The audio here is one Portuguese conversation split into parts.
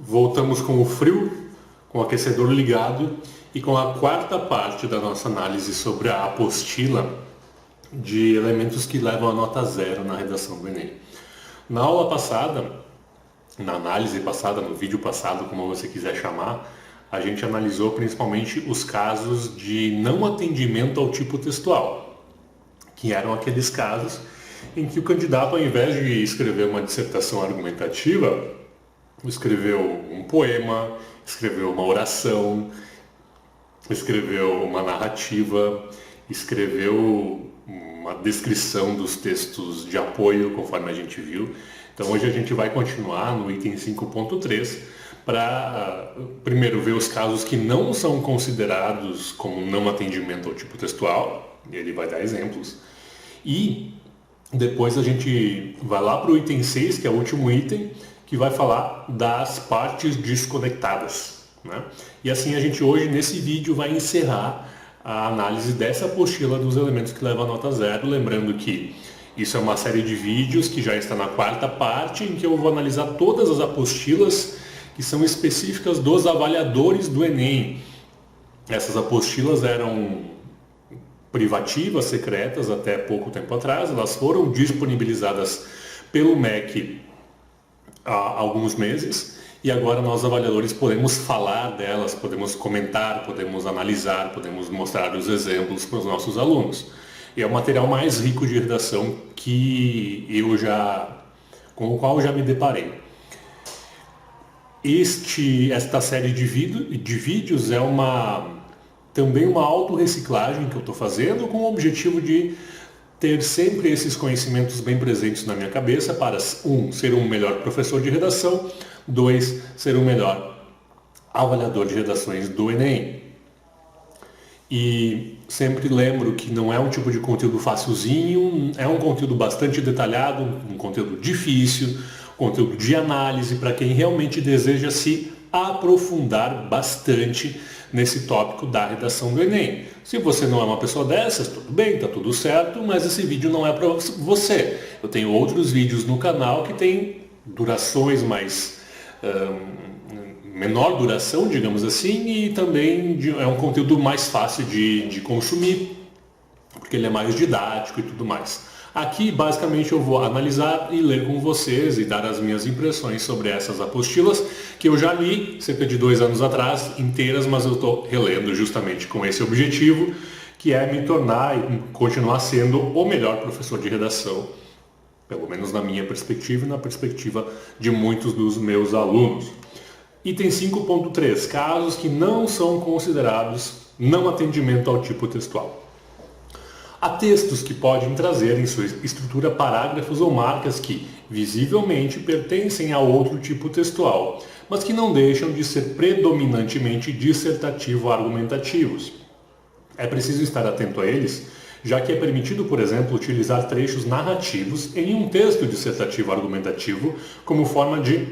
Voltamos com o frio, com o aquecedor ligado e com a quarta parte da nossa análise sobre a apostila de elementos que levam a nota zero na redação do Enem. Na aula passada, na análise passada, no vídeo passado, como você quiser chamar, a gente analisou principalmente os casos de não atendimento ao tipo textual, que eram aqueles casos em que o candidato, ao invés de escrever uma dissertação argumentativa, escreveu um poema, escreveu uma oração, escreveu uma narrativa, escreveu uma descrição dos textos de apoio, conforme a gente viu. Então hoje a gente vai continuar no item 5.3 para primeiro ver os casos que não são considerados como não atendimento ao tipo textual, ele vai dar exemplos, e depois a gente vai lá para o item 6, que é o último item, que vai falar das partes desconectadas, né? E assim a gente hoje, nesse vídeo, vai encerrar a análise dessa apostila dos elementos que levam a nota zero, lembrando que isso é uma série de vídeos que já está na quarta parte, em que eu vou analisar todas as apostilas que são específicas dos avaliadores do Enem. Essas apostilas eram privativas, secretas, até pouco tempo atrás, elas foram disponibilizadas pelo MEC há alguns meses, e agora nós avaliadores podemos falar delas, podemos comentar, podemos analisar, podemos mostrar os exemplos para os nossos alunos. E é o material mais rico de redação com o qual eu já me deparei. Esta série de vídeos é também uma autorreciclagem que eu estou fazendo com o objetivo de ter sempre esses conhecimentos bem presentes na minha cabeça para, ser um melhor professor de redação, 2, ser um melhor avaliador de redações do Enem. E sempre lembro que não é um tipo de conteúdo facilzinho, é um conteúdo bastante detalhado, um conteúdo difícil, conteúdo de análise para quem realmente deseja se aprofundar bastante nesse tópico da redação do Enem. Se você não é uma pessoa dessas, tudo bem, está tudo certo, mas esse vídeo não é para você. Eu tenho outros vídeos no canal que têm durações menor duração, digamos assim, e também é um conteúdo mais fácil de consumir, porque ele é mais didático e tudo mais. Aqui, basicamente, eu vou analisar e ler com vocês e dar as minhas impressões sobre essas apostilas, que eu já li cerca de 2 anos atrás, inteiras, mas eu estou relendo justamente com esse objetivo, que é me tornar e continuar sendo o melhor professor de redação, pelo menos na minha perspectiva e na perspectiva de muitos dos meus alunos. Item 5.3, casos que não são considerados não atendimento ao tipo textual. Há textos que podem trazer em sua estrutura parágrafos ou marcas que, visivelmente, pertencem a outro tipo textual, mas que não deixam de ser predominantemente dissertativo-argumentativos. É preciso estar atento a eles, já que é permitido, por exemplo, utilizar trechos narrativos em um texto dissertativo-argumentativo como forma de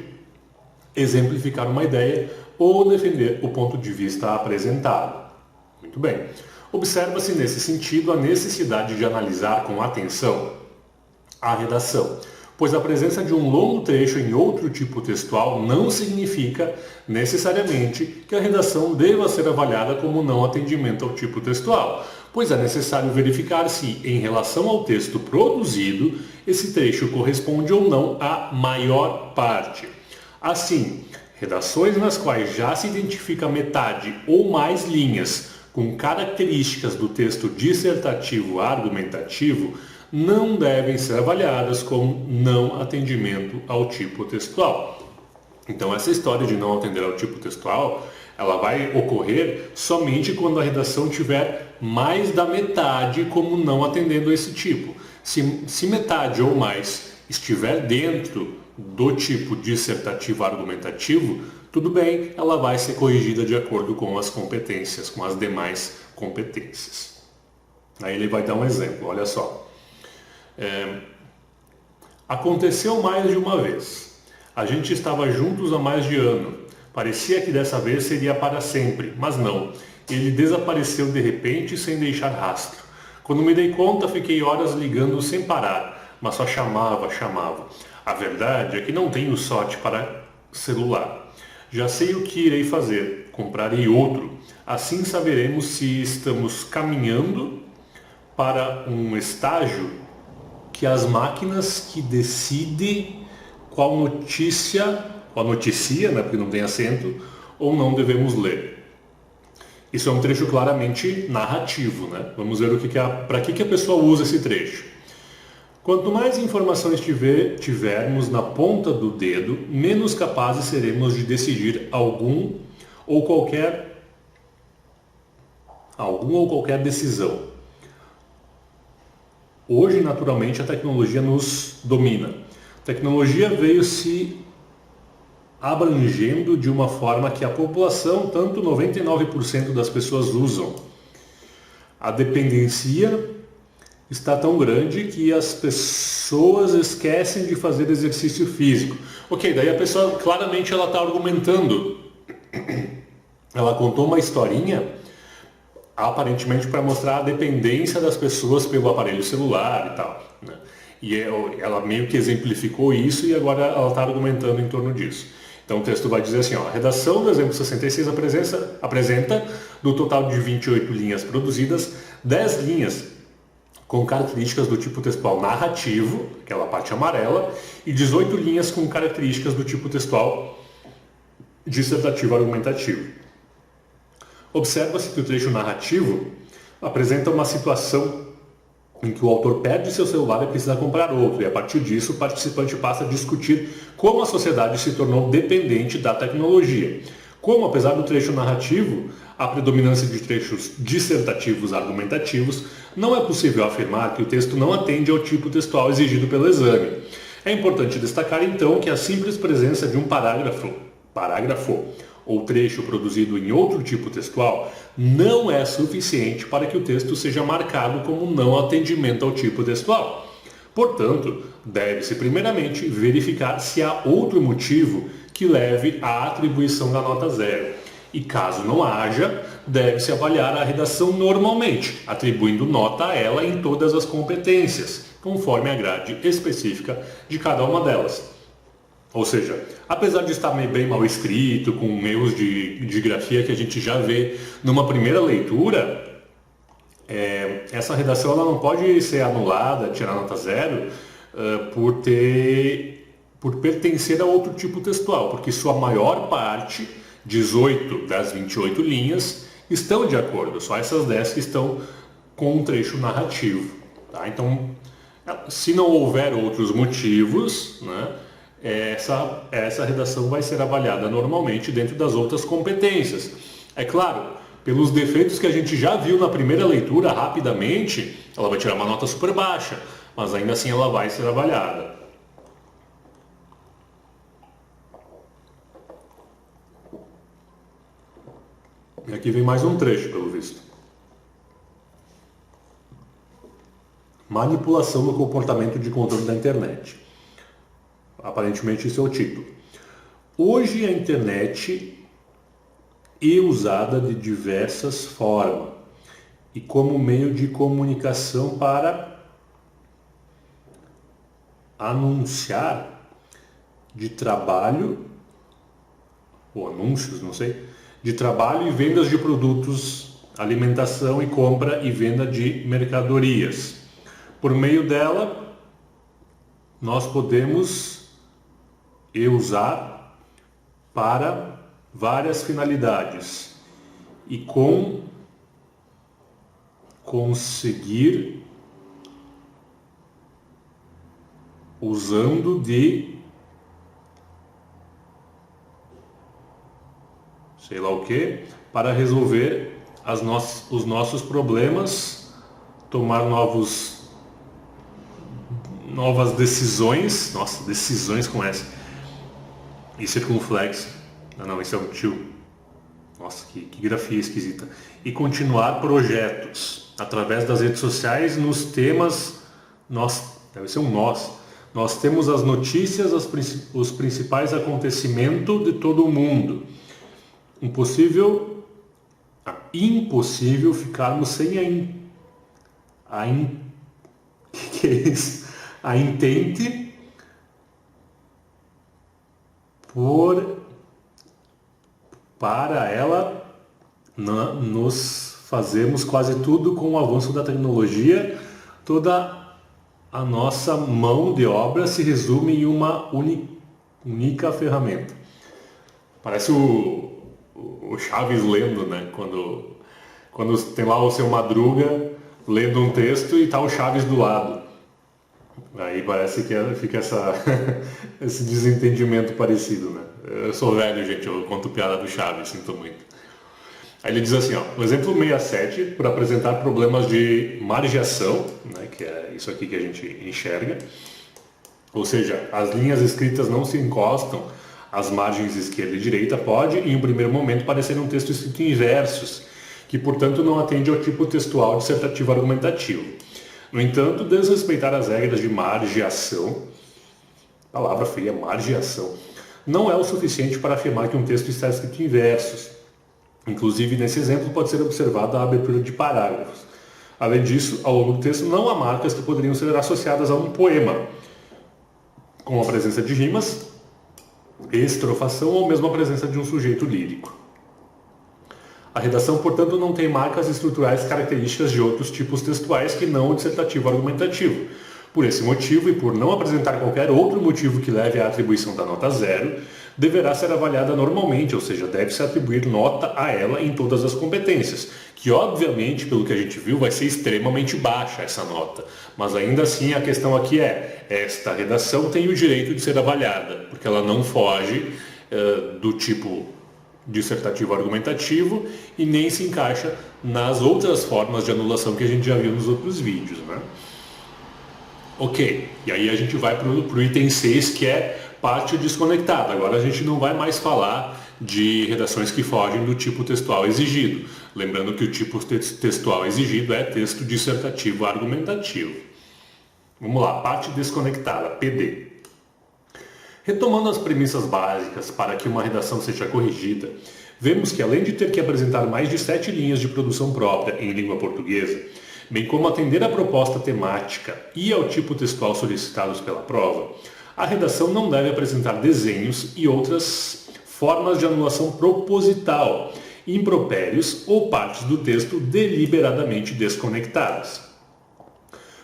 exemplificar uma ideia ou defender o ponto de vista apresentado. Muito bem. Observa-se nesse sentido a necessidade de analisar com atenção a redação, pois a presença de um longo trecho em outro tipo textual não significa necessariamente que a redação deva ser avaliada como não atendimento ao tipo textual, pois é necessário verificar se, em relação ao texto produzido, esse trecho corresponde ou não à maior parte. Assim, redações nas quais já se identifica metade ou mais linhas com características do texto dissertativo argumentativo não devem ser avaliadas como não atendimento ao tipo textual. Então essa história de não atender ao tipo textual, ela vai ocorrer somente quando a redação tiver mais da metade como não atendendo a esse tipo. Se metade ou mais estiver dentro do tipo dissertativo argumentativo, tudo bem, ela vai ser corrigida de acordo com as competências, com as demais competências. Aí ele vai dar um exemplo, olha só. Aconteceu mais de uma vez. A gente estava juntos há mais de ano. Parecia que dessa vez seria para sempre, mas não. Ele desapareceu de repente sem deixar rastro. Quando me dei conta, fiquei horas ligando sem parar, mas só chamava. A verdade é que não tenho sorte para celular. Já sei o que irei fazer, comprarei outro. Assim saberemos se estamos caminhando para um estágio que as máquinas que decidem qual notícia, né, porque não tem acento, ou não devemos ler. Isso é um trecho claramente narrativo, né? Vamos ver para que a pessoa usa esse trecho. Quanto mais informações tivermos na ponta do dedo, menos capazes seremos de decidir algum ou qualquer decisão. Hoje, naturalmente, a tecnologia nos domina. A tecnologia veio se abrangendo de uma forma que a população, tanto 99% das pessoas usam. A dependência está tão grande que as pessoas esquecem de fazer exercício físico. Ok, daí a pessoa claramente ela está argumentando. Ela contou uma historinha aparentemente para mostrar a dependência das pessoas pelo aparelho celular e tal, né? E ela meio que exemplificou isso e agora ela está argumentando em torno disso. Então o texto vai dizer assim, ó, a redação do exemplo 66 apresenta, do total de 28 linhas produzidas, 10 linhas com características do tipo textual narrativo, aquela parte amarela, e 18 linhas com características do tipo textual dissertativo argumentativo. Observa-se que o trecho narrativo apresenta uma situação em que o autor perde seu celular e precisa comprar outro, e a partir disso o participante passa a discutir como a sociedade se tornou dependente da tecnologia. Como, apesar do trecho narrativo, a predominância de trechos dissertativos argumentativos, não é possível afirmar que o texto não atende ao tipo textual exigido pelo exame. É importante destacar, então, que a simples presença de um parágrafo ou trecho produzido em outro tipo textual não é suficiente para que o texto seja marcado como não atendimento ao tipo textual. Portanto, deve-se primeiramente verificar se há outro motivo que leve à atribuição da nota 0. E caso não haja, deve-se avaliar a redação normalmente, atribuindo nota a ela em todas as competências, conforme a grade específica de cada uma delas. Ou seja, apesar de estar bem mal escrito, com erros de grafia que a gente já vê numa primeira leitura, essa redação ela não pode ser anulada, tirar nota 0, por pertencer a outro tipo textual, porque sua maior parte, 18 das 28 linhas, estão de acordo, só essas 10 que estão com um trecho narrativo. Tá? Então, se não houver outros motivos, né, essa redação vai ser avaliada normalmente dentro das outras competências. É claro, pelos defeitos que a gente já viu na primeira leitura, rapidamente, ela vai tirar uma nota super baixa, mas ainda assim ela vai ser avaliada. E aqui vem mais um trecho, pelo visto. Manipulação no comportamento de controle da internet. Aparentemente esse é o título. Hoje a internet é usada de diversas formas e como meio de comunicação para anunciar de trabalho, ou anúncios, não sei, de trabalho e vendas de produtos, alimentação e compra e venda de mercadorias. Por meio dela, nós podemos usar para várias finalidades e conseguir usando de sei lá o que, para resolver os nossos problemas, tomar novas decisões, nossa, decisões com essa, e circunflexo, não, esse é um tio, nossa, que grafia esquisita, e continuar projetos, através das redes sociais, nos temas, deve ser um nós temos as notícias, os principais acontecimentos de todo o mundo. Impossível ficarmos sem que é isso? A intente por para ela nos fazemos quase tudo com o avanço da tecnologia. Toda a nossa mão de obra se resume em uma única ferramenta. Parece o Chaves lendo, né? Quando tem lá o seu Madruga lendo um texto e tá o Chaves do lado. Aí parece que fica esse desentendimento parecido, né? Eu sou velho, gente, eu conto piada do Chaves, sinto muito. Aí ele diz assim, ó, o exemplo 67, para apresentar problemas de margeação, né, que é isso aqui que a gente enxerga, ou seja, as linhas escritas não se encostam às margens esquerda e direita, pode, em um primeiro momento, parecer um texto escrito em versos, que, portanto, não atende ao tipo textual dissertativo argumentativo. No entanto, desrespeitar as regras de margeação, palavra feia, margeação, não é o suficiente para afirmar que um texto está escrito em versos. Inclusive, nesse exemplo, pode ser observada a abertura de parágrafos. Além disso, ao longo do texto, não há marcas que poderiam ser associadas a um poema, com a presença de rimas, estrofação ou mesmo a presença de um sujeito lírico. A redação, portanto, não tem marcas estruturais características de outros tipos textuais que não o dissertativo argumentativo. Por esse motivo, e por não apresentar qualquer outro motivo que leve à atribuição da nota 0, deverá ser avaliada normalmente, ou seja, deve-se atribuir nota a ela em todas as competências, que obviamente, pelo que a gente viu, vai ser extremamente baixa essa nota. Mas ainda assim a questão aqui é, esta redação tem o direito de ser avaliada, porque ela não foge do tipo dissertativo argumentativo e nem se encaixa nas outras formas de anulação que a gente já viu nos outros vídeos, né? Ok, e aí a gente vai para o item 6, que é parte desconectada. Agora a gente não vai mais falar de redações que fogem do tipo textual exigido. Lembrando que o tipo textual exigido é texto dissertativo argumentativo. Vamos lá, parte desconectada, PD. Retomando as premissas básicas para que uma redação seja corrigida, vemos que além de ter que apresentar mais de 7 linhas de produção própria em língua portuguesa, bem como atender à proposta temática e ao tipo textual solicitados pela prova, a redação não deve apresentar desenhos e outras formas de anulação proposital, impropérios ou partes do texto deliberadamente desconectadas.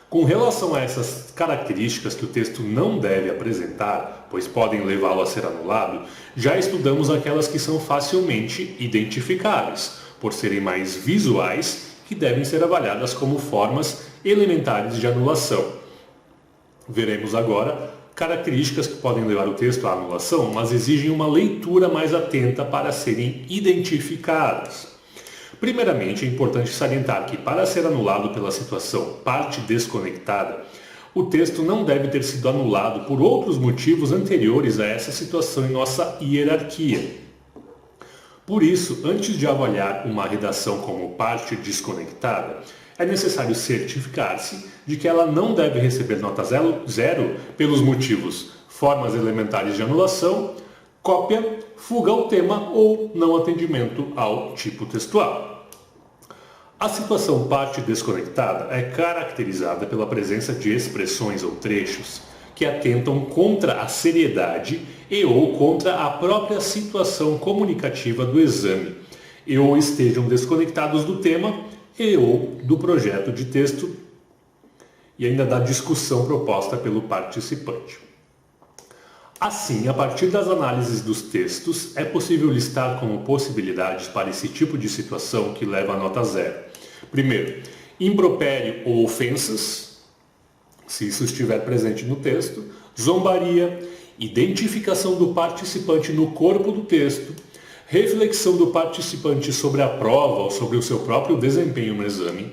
Com relação a essas características que o texto não deve apresentar, pois podem levá-lo a ser anulado, já estudamos aquelas que são facilmente identificáveis, por serem mais visuais, que devem ser avaliadas como formas elementares de anulação. Veremos agora características que podem levar o texto à anulação, mas exigem uma leitura mais atenta para serem identificadas. Primeiramente, é importante salientar que, para ser anulado pela situação parte desconectada, o texto não deve ter sido anulado por outros motivos anteriores a essa situação em nossa hierarquia. Por isso, antes de avaliar uma redação como parte desconectada, é necessário certificar-se de que ela não deve receber nota 0 pelos motivos formas elementares de anulação, cópia, fuga ao tema ou não atendimento ao tipo textual. A situação parte desconectada é caracterizada pela presença de expressões ou trechos que atentam contra a seriedade e ou contra a própria situação comunicativa do exame, e ou estejam desconectados do tema e ou do projeto de texto e ainda da discussão proposta pelo participante. Assim, a partir das análises dos textos, é possível listar como possibilidades para esse tipo de situação que leva a nota 0. Primeiro, impropério ou ofensas, se isso estiver presente no texto, zombaria, identificação do participante no corpo do texto, reflexão do participante sobre a prova ou sobre o seu próprio desempenho no exame,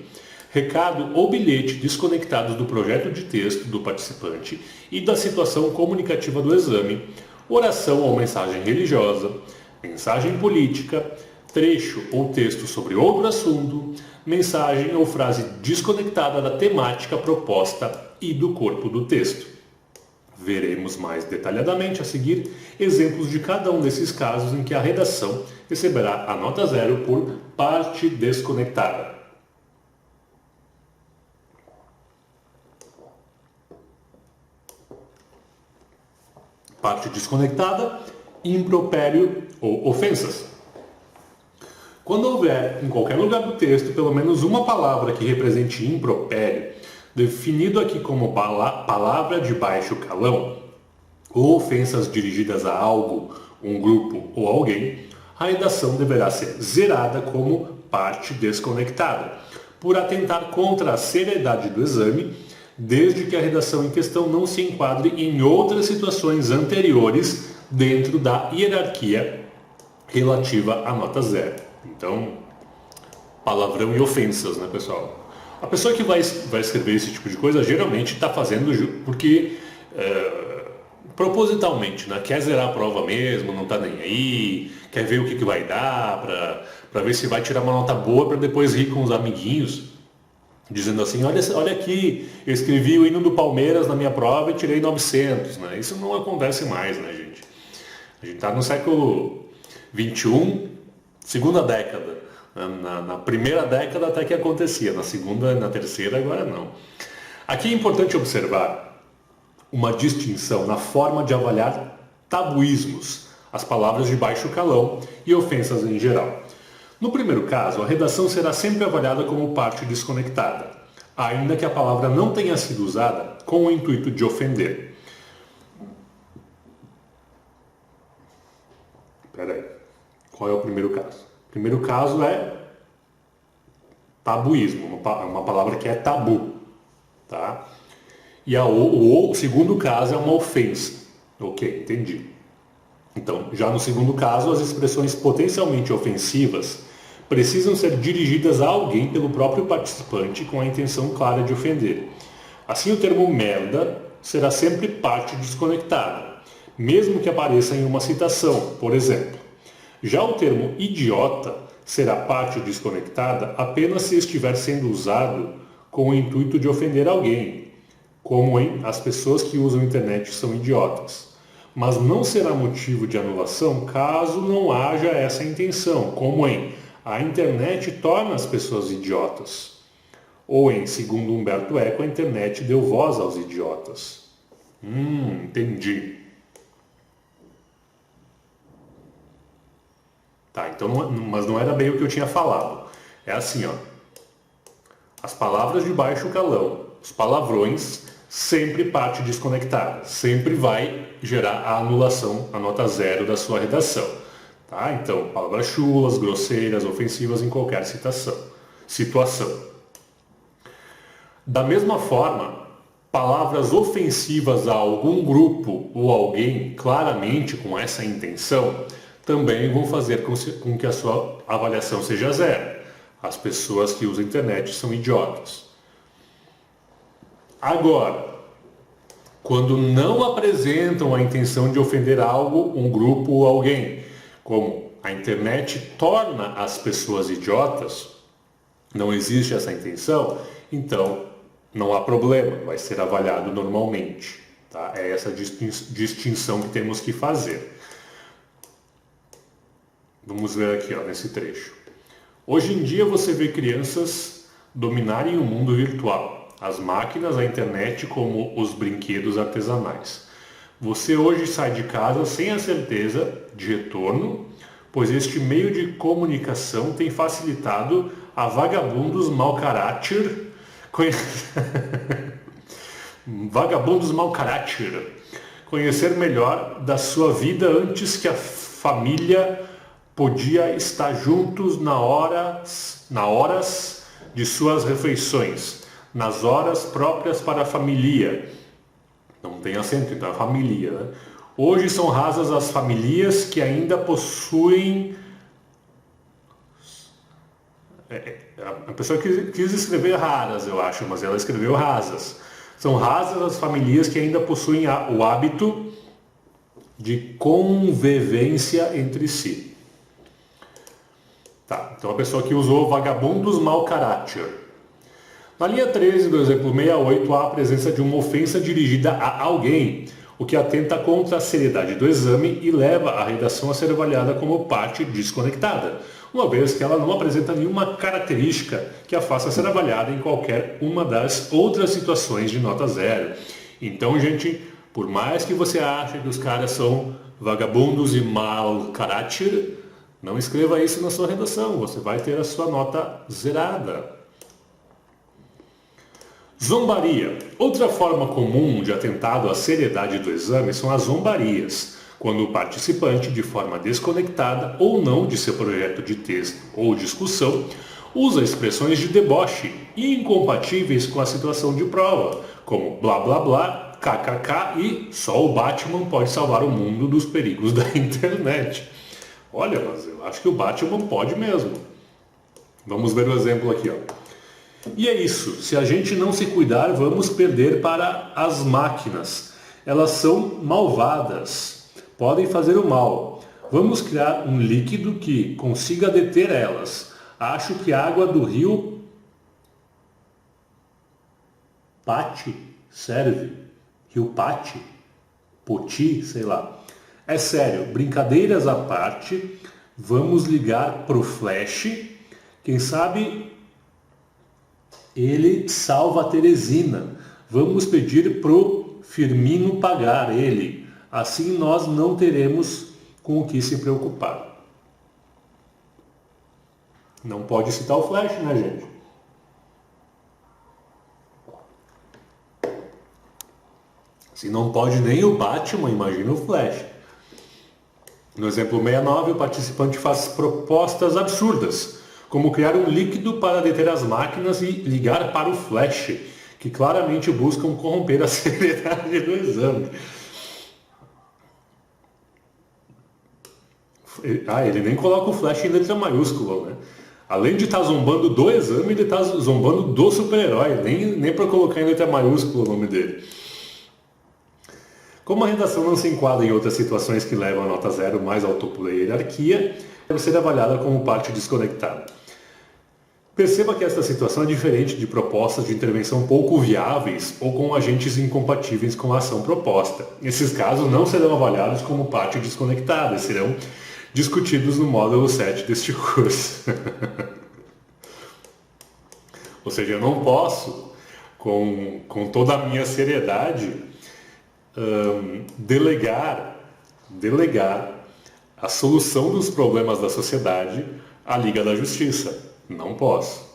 recado ou bilhete desconectados do projeto de texto do participante e da situação comunicativa do exame, oração ou mensagem religiosa, mensagem política, trecho ou texto sobre outro assunto, mensagem ou frase desconectada da temática proposta e do corpo do texto. Veremos mais detalhadamente a seguir exemplos de cada um desses casos em que a redação receberá a nota 0 por parte desconectada. Parte desconectada, impropério ou ofensas. Quando houver em qualquer lugar do texto pelo menos uma palavra que represente impropério, definido aqui como palavra de baixo calão, ou ofensas dirigidas a algo, um grupo ou alguém, a redação deverá ser zerada como parte desconectada, por atentar contra a seriedade do exame, desde que a redação em questão não se enquadre em outras situações anteriores dentro da hierarquia relativa à nota zero. Então, palavrão e ofensas, né, pessoal? A pessoa que vai escrever esse tipo de coisa geralmente está fazendo porque propositalmente, né? Quer zerar a prova mesmo, não está nem aí, quer ver o que vai dar para ver se vai tirar uma nota boa para depois rir com os amiguinhos, dizendo assim, olha aqui, eu escrevi o hino do Palmeiras na minha prova e tirei 900, né? Isso não acontece mais, né, gente? A gente está no século XXI, segunda década. Na primeira década até que acontecia, na segunda e na terceira agora não. Aqui é importante observar uma distinção na forma de avaliar tabuísmos, as palavras de baixo calão e ofensas em geral. No primeiro caso, a redação será sempre avaliada como parte desconectada, ainda que a palavra não tenha sido usada com o intuito de ofender. Espera aí, qual é o primeiro caso? O primeiro caso é tabuísmo, uma palavra que é tabu, tá? E o segundo caso é uma ofensa. Ok, entendi. Então, já no segundo caso, as expressões potencialmente ofensivas precisam ser dirigidas a alguém pelo próprio participante com a intenção clara de ofender. Assim, o termo merda será sempre parte desconectada, mesmo que apareça em uma citação, por exemplo. Já o termo idiota será parte desconectada apenas se estiver sendo usado com o intuito de ofender alguém, como em as pessoas que usam a internet são idiotas. Mas não será motivo de anulação caso não haja essa intenção, como em a internet torna as pessoas idiotas. Ou em, segundo Humberto Eco, a internet deu voz aos idiotas. Entendi. Tá, então, mas não era bem o que eu tinha falado. É assim, ó. As palavras de baixo calão, os palavrões, sempre parte desconectada. Sempre vai gerar a anulação, a nota zero da sua redação. Tá? Então, palavras chulas, grosseiras, ofensivas em qualquer situação. Da mesma forma, palavras ofensivas a algum grupo ou alguém, claramente com essa intenção, também vão fazer com que a sua avaliação seja zero. As pessoas que usam a internet são idiotas. Agora, quando não apresentam a intenção de ofender algo, um grupo ou alguém, como a internet torna as pessoas idiotas, não existe essa intenção, então não há problema, vai ser avaliado normalmente. Tá? É essa distinção que temos que fazer. Vamos ver aqui, ó, nesse trecho. Hoje em dia você vê crianças dominarem o mundo virtual, as máquinas, a internet como os brinquedos artesanais. Você hoje sai de casa sem a certeza de retorno, pois este meio de comunicação tem facilitado a vagabundos mau caráter conhecer melhor da sua vida antes que a família podia estar juntos nas horas de suas refeições, nas horas próprias para a família. Não tem acento, então é família, né? Hoje são rasas as famílias que ainda possuem... A pessoa quis escrever raras, eu acho, mas ela escreveu rasas. São rasas as famílias que ainda possuem o hábito de convivência entre si. Tá, então a pessoa que usou vagabundos mau caráter. Na linha 13 do exemplo 68, há a presença de uma ofensa dirigida a alguém, o que atenta contra a seriedade do exame e leva a redação a ser avaliada como parte desconectada, uma vez que ela não apresenta nenhuma característica que a faça ser avaliada em qualquer uma das outras situações de nota zero. Então, gente, por mais que você ache que os caras são vagabundos e mau caráter, Não escreva isso na sua redação, você vai ter a sua nota zerada. Zombaria. Outra forma comum de atentado à seriedade do exame são as zombarias, quando o participante, de forma desconectada ou não de seu projeto de texto ou discussão, usa expressões de deboche e incompatíveis com a situação de prova, como blá blá blá, kkk e só o Batman pode salvar o mundo dos perigos da internet. Olha, mas eu acho que o Batman pode mesmo. Vamos ver o exemplo aqui, ó. E é isso, se a gente não se cuidar, vamos perder para as máquinas. Elas são malvadas, podem fazer o mal. Vamos criar um líquido que consiga deter elas. Acho que a água do rio Pati serve. Rio Pati? Poti, sei lá. É sério, brincadeiras à parte, vamos ligar pro Flash. Quem sabe ele salva a Teresina. Vamos pedir pro Firmino pagar ele. Assim nós não teremos com o que se preocupar. Não pode citar o Flash, né, gente? Se não pode nem o Batman, imagina o Flash. No exemplo 69, o participante faz propostas absurdas, como criar um líquido para deter as máquinas e ligar para o Flash, que claramente buscam corromper a seriedade do exame. Ele nem coloca o Flash em letra maiúscula, né? Além de estar zombando do exame, ele está zombando do super-herói, nem para colocar em letra maiúscula o nome dele. Como a redação não se enquadra em outras situações que levam a nota zero mais ao topo da hierarquia, deve ser avaliada como parte desconectada. Perceba que esta situação é diferente de propostas de intervenção pouco viáveis ou com agentes incompatíveis com a ação proposta. Esses casos não serão avaliados como parte desconectada e serão discutidos no módulo 7 deste curso. Ou seja, eu não posso, com toda a minha seriedade, delegar a solução dos problemas da sociedade à Liga da Justiça. Não posso.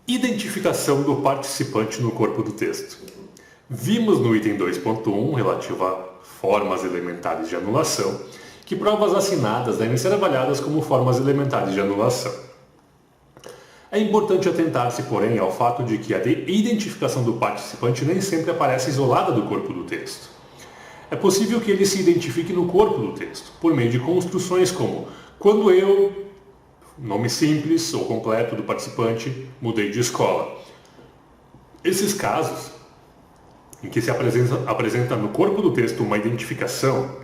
Identificação do participante no corpo do texto. Vimos no item 2.1, relativo a formas elementares de anulação, que provas assinadas devem ser avaliadas como formas elementares de anulação. É importante atentar-se, porém, ao fato de que a identificação do participante nem sempre aparece isolada do corpo do texto. É possível que ele se identifique no corpo do texto, por meio de construções como quando eu, nome simples ou completo do participante, mudei de escola. Esses casos, em que se apresenta no corpo do texto uma identificação,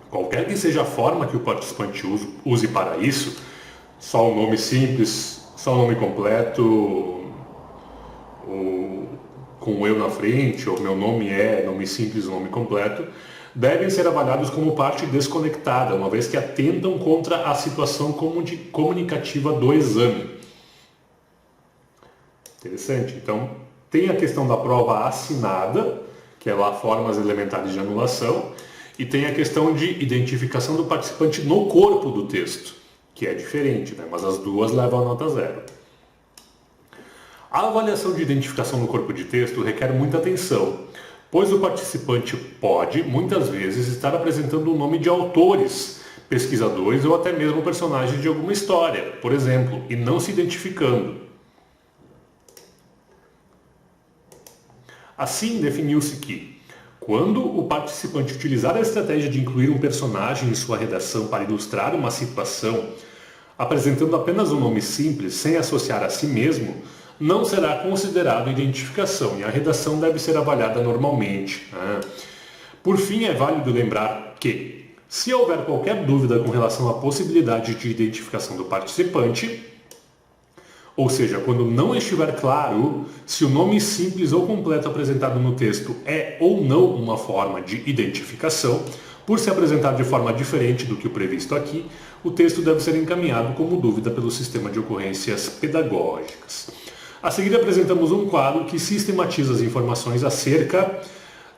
qualquer que seja a forma que o participante use para isso, só um nome simples, só um nome completo, com eu na frente, ou meu nome é nome simples, nome completo, devem ser avaliados como parte desconectada, uma vez que atentam contra a situação comunicativa do exame. Interessante. Então, tem a questão da prova assinada, que é lá formas elementares de anulação, e tem a questão de identificação do participante no corpo do texto, que é diferente, né? Mas as duas levam a nota zero. A avaliação de identificação no corpo de texto requer muita atenção, pois o participante pode, muitas vezes, estar apresentando o nome de autores, pesquisadores ou até mesmo personagens de alguma história, por exemplo, e não se identificando. Assim, definiu-se que, quando o participante utilizar a estratégia de incluir um personagem em sua redação para ilustrar uma situação, apresentando apenas um nome simples, sem associar a si mesmo, não será considerado identificação e a redação deve ser avaliada normalmente. Por fim, é válido lembrar que, se houver qualquer dúvida com relação à possibilidade de identificação do participante, ou seja, quando não estiver claro se o nome simples ou completo apresentado no texto é ou não uma forma de identificação, por se apresentar de forma diferente do que o previsto aqui, o texto deve ser encaminhado como dúvida pelo sistema de ocorrências pedagógicas. A seguir apresentamos um quadro que sistematiza as informações acerca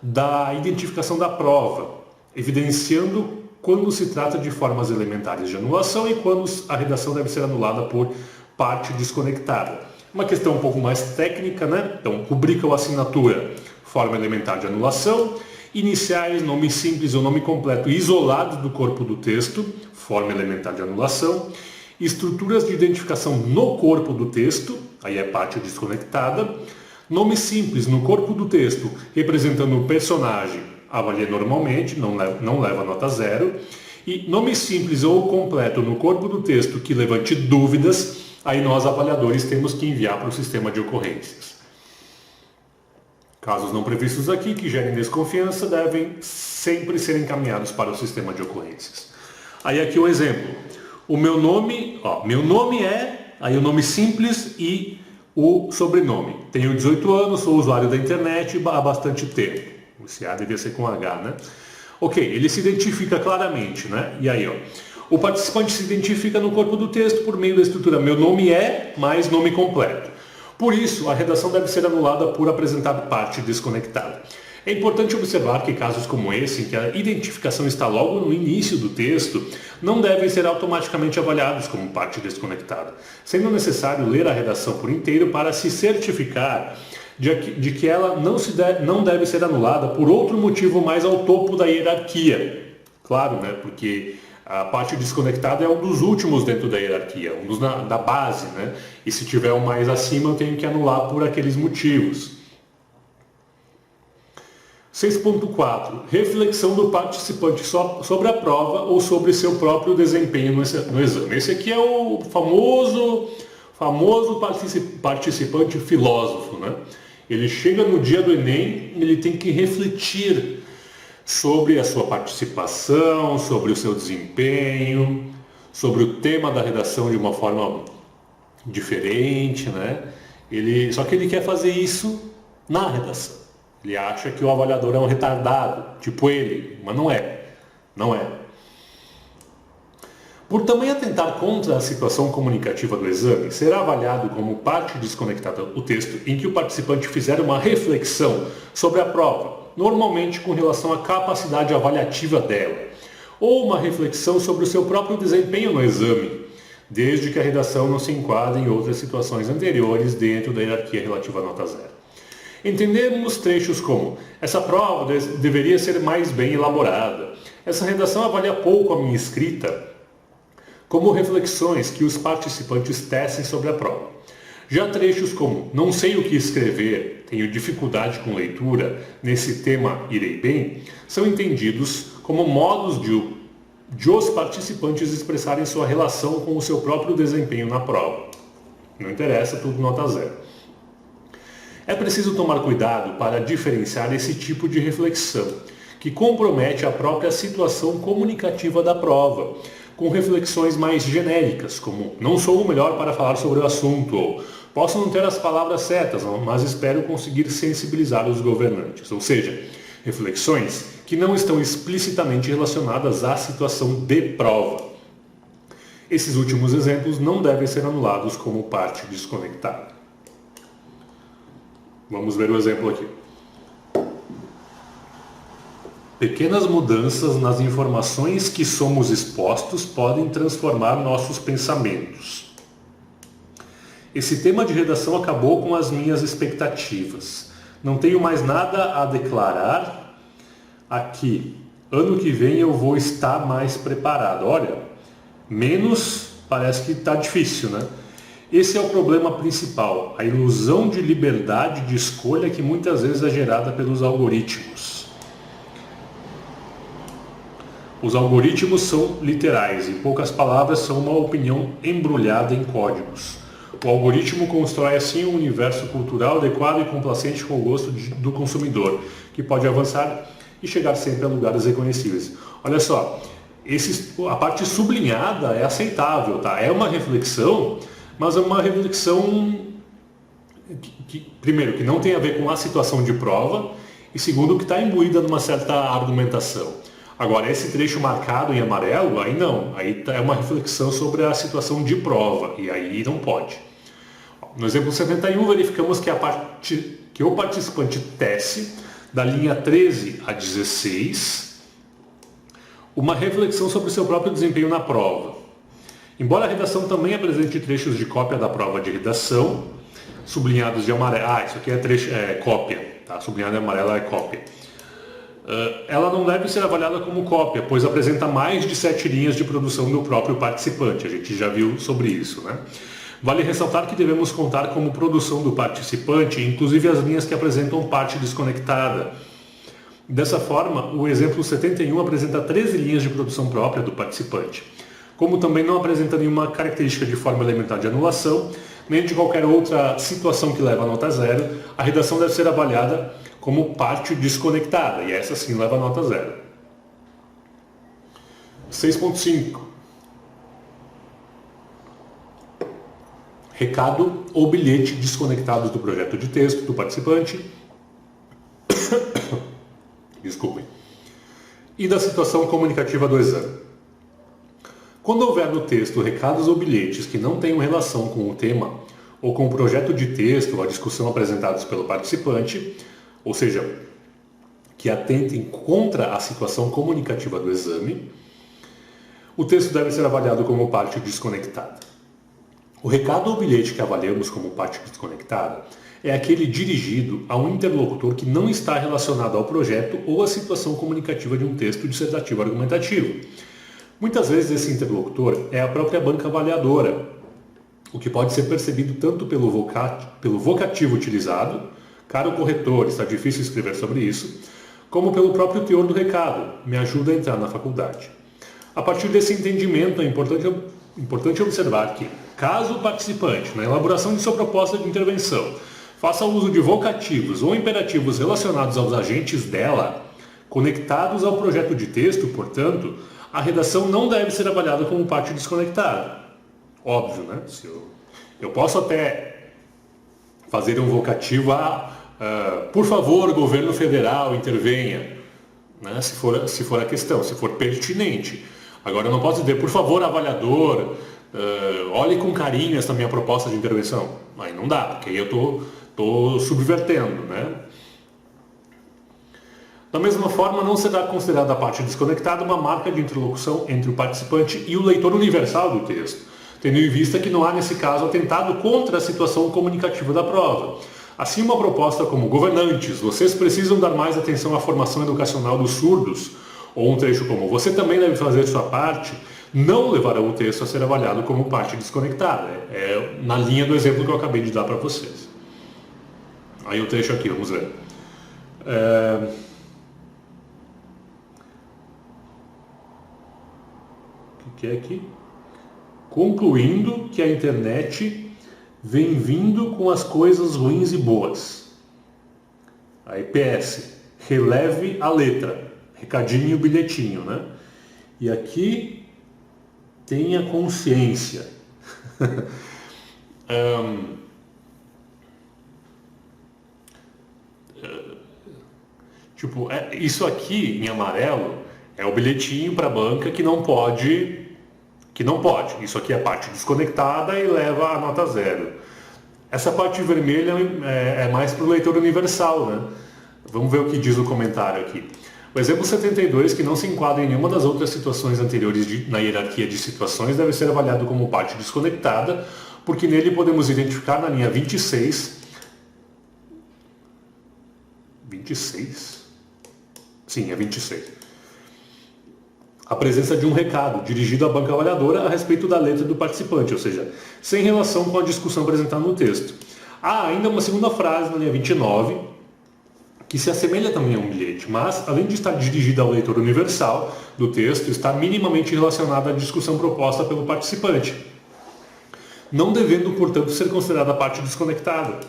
da identificação da prova, evidenciando quando se trata de formas elementares de anulação e quando a redação deve ser anulada por parte desconectada. Uma questão um pouco mais técnica, né? Então, rubrica ou assinatura, forma elementar de anulação, iniciais, nome simples ou nome completo isolados do corpo do texto, forma elementar de anulação, estruturas de identificação no corpo do texto, aí é parte desconectada, nome simples no corpo do texto, representando o personagem, avalia normalmente, não leva nota 0, e nome simples ou completo no corpo do texto que levante dúvidas, aí nós avaliadores temos que enviar para o sistema de ocorrências. Casos não previstos aqui que gerem desconfiança devem sempre ser encaminhados para o sistema de ocorrências. Aí aqui um exemplo. O meu nome é, aí o nome simples e o sobrenome. Tenho 18 anos, sou usuário da internet há bastante tempo. Esse A devia ser com H, né? Ok, ele se identifica claramente, né? E aí, ó. O participante se identifica no corpo do texto por meio da estrutura meu nome é mais nome completo. Por isso, a redação deve ser anulada por apresentar parte desconectada. É importante observar que casos como esse, em que a identificação está logo no início do texto, não devem ser automaticamente avaliados como parte desconectada, sendo necessário ler a redação por inteiro para se certificar de que ela não deve ser anulada por outro motivo mais ao topo da hierarquia. Claro, né? Porque a parte desconectada é um dos últimos dentro da hierarquia, um dos da base, né? E se tiver um mais acima, eu tenho que anular por aqueles motivos. 6.4. Reflexão do participante sobre a prova ou sobre seu próprio desempenho no exame. Esse aqui é o famoso participante filósofo, né? Ele chega no dia do Enem, ele tem que refletir sobre a sua participação, sobre o seu desempenho, sobre o tema da redação de uma forma diferente, né? Só que ele quer fazer isso na redação. Ele acha que o avaliador é um retardado, tipo ele, mas não é. Não é. Por também atentar contra a situação comunicativa do exame, será avaliado como parte desconectada o texto em que o participante fizer uma reflexão sobre a prova, normalmente com relação à capacidade avaliativa dela, ou uma reflexão sobre o seu próprio desempenho no exame, desde que a redação não se enquadre em outras situações anteriores dentro da hierarquia relativa à nota 0. Entendemos trechos como: essa prova deveria ser mais bem elaborada, essa redação avalia pouco a minha escrita, como reflexões que os participantes tecem sobre a prova. Já trechos como: não sei o que escrever, tenho dificuldade com leitura, nesse tema irei bem, são entendidos como modos de os participantes expressarem sua relação com o seu próprio desempenho na prova. Não interessa, tudo nota 0. É preciso tomar cuidado para diferenciar esse tipo de reflexão, que compromete a própria situação comunicativa da prova, com reflexões mais genéricas, como não sou o melhor para falar sobre o assunto, ou posso não ter as palavras certas, mas espero conseguir sensibilizar os governantes. Ou seja, reflexões que não estão explicitamente relacionadas à situação de prova. Esses últimos exemplos não devem ser anulados como parte desconectada. Vamos ver o exemplo aqui. Pequenas mudanças nas informações que somos expostos podem transformar nossos pensamentos. Esse tema de redação acabou com as minhas expectativas. Não tenho mais nada a declarar aqui. Ano que vem eu vou estar mais preparado. Olha, menos parece que está difícil, né? Esse é o problema principal, a ilusão de liberdade de escolha que muitas vezes é gerada pelos algoritmos. Os algoritmos são literais, em poucas palavras, são uma opinião embrulhada em códigos. O algoritmo constrói assim um universo cultural adequado e complacente com o gosto do consumidor, que pode avançar e chegar sempre a lugares reconhecíveis. Olha só, a parte sublinhada é aceitável, tá? É uma reflexão, mas é uma reflexão primeiro, que não tem a ver com a situação de prova, e segundo, que está imbuída numa certa argumentação. Agora, esse trecho marcado em amarelo, aí não, aí é uma reflexão sobre a situação de prova, e aí não pode. No exemplo 71, verificamos que o participante tece, da linha 13 a 16, Uma reflexão sobre o seu próprio desempenho na prova. Embora a redação também apresente trechos de cópia da prova de redação, sublinhados de amarelo. Isso aqui é cópia, tá? Sublinhado de amarelo é cópia. Ela não deve ser avaliada como cópia, pois apresenta mais de 7 linhas de produção do próprio participante. A gente já viu sobre isso, né? Vale ressaltar que devemos contar como produção do participante, inclusive as linhas que apresentam parte desconectada. Dessa forma, o exemplo 71 apresenta 13 linhas de produção própria do participante. Como também não apresenta nenhuma característica de forma elementar de anulação, nem de qualquer outra situação que leva a nota 0, a redação deve ser avaliada como parte desconectada, e essa sim leva a nota 0. 6.5. Recado ou bilhete desconectados do projeto de texto do participante. Desculpem. E da situação comunicativa do exame. Quando houver no texto recados ou bilhetes que não tenham relação com o tema ou com o projeto de texto ou a discussão apresentados pelo participante, ou seja, que atentem contra a situação comunicativa do exame, o texto deve ser avaliado como parte desconectada. O recado ou bilhete que avaliamos como parte desconectada é aquele dirigido a um interlocutor que não está relacionado ao projeto ou à situação comunicativa de um texto dissertativo argumentativo. Muitas vezes esse interlocutor é a própria banca avaliadora, o que pode ser percebido tanto pelo vocativo utilizado, caro corretor, está difícil escrever sobre isso, como pelo próprio teor do recado, me ajuda a entrar na faculdade. A partir desse entendimento, é importante observar que, caso o participante, na elaboração de sua proposta de intervenção, faça uso de vocativos ou imperativos relacionados aos agentes dela, conectados ao projeto de texto, portanto, a redação não deve ser avaliada como parte desconectada. Óbvio, né? Eu posso até fazer um vocativo por favor, governo federal, intervenha, né? Se for a questão, se for pertinente. Agora, eu não posso dizer, por favor, avaliador, olhe com carinho essa minha proposta de intervenção. Aí não dá, porque aí eu estou subvertendo, né? Da mesma forma, não será considerada a parte desconectada uma marca de interlocução entre o participante e o leitor universal do texto, tendo em vista que não há, nesse caso, atentado contra a situação comunicativa da prova. Assim, uma proposta como governantes, vocês precisam dar mais atenção à formação educacional dos surdos, ou um trecho como você também deve fazer sua parte, não levarão o texto a ser avaliado como parte desconectada. É na linha do exemplo que eu acabei de dar para vocês. Aí o trecho aqui, vamos ver. O que é aqui? Concluindo que a internet vem vindo com as coisas ruins e boas. Aí PS, releve a letra, recadinho e bilhetinho, né? E aqui tenha consciência. Isso aqui em amarelo é o bilhetinho para a banca que não pode. Isso aqui é a parte desconectada e leva a nota 0. Essa parte vermelha é mais para o leitor universal, né? Vamos ver o que diz o comentário aqui. O exemplo 72, que não se enquadra em nenhuma das outras situações anteriores na hierarquia de situações, deve ser avaliado como parte desconectada, porque nele podemos identificar na linha 26... 26? Sim, é 26. A presença de um recado dirigido à banca avaliadora a respeito da letra do participante, ou seja, sem relação com a discussão apresentada no texto. Há ainda uma segunda frase na linha 29, que se assemelha também a um bilhete, mas, além de estar dirigida ao leitor universal do texto, está minimamente relacionada à discussão proposta pelo participante, não devendo, portanto, ser considerada parte desconectada.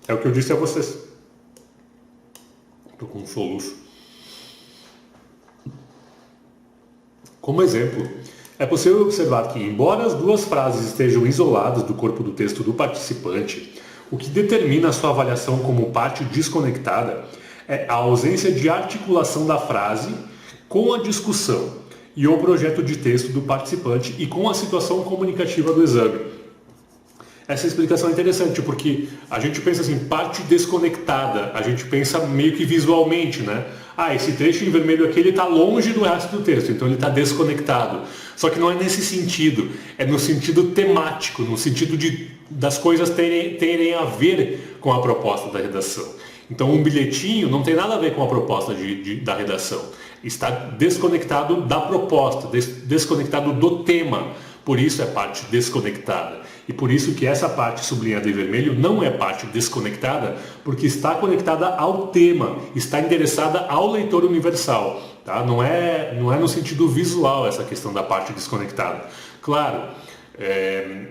É o que eu disse a vocês. Estou com um soluço. Como exemplo, é possível observar que, embora as duas frases estejam isoladas do corpo do texto do participante, o que determina a sua avaliação como parte desconectada é a ausência de articulação da frase com a discussão e o projeto de texto do participante e com a situação comunicativa do exame. Essa explicação é interessante porque a gente pensa assim, parte desconectada, a gente pensa meio que visualmente, né? esse trecho em vermelho aqui ele está longe do resto do texto, então ele está desconectado. Só que não é nesse sentido, é no sentido temático, no sentido das coisas terem a ver com a proposta da redação. Então um bilhetinho não tem nada a ver com a proposta da redação. Está desconectado da proposta, desconectado do tema. Por isso é parte desconectada. E por isso que essa parte sublinhada em vermelho não é parte desconectada, porque está conectada ao tema, está endereçada ao leitor universal. Tá? Não é no sentido visual essa questão da parte desconectada. Claro,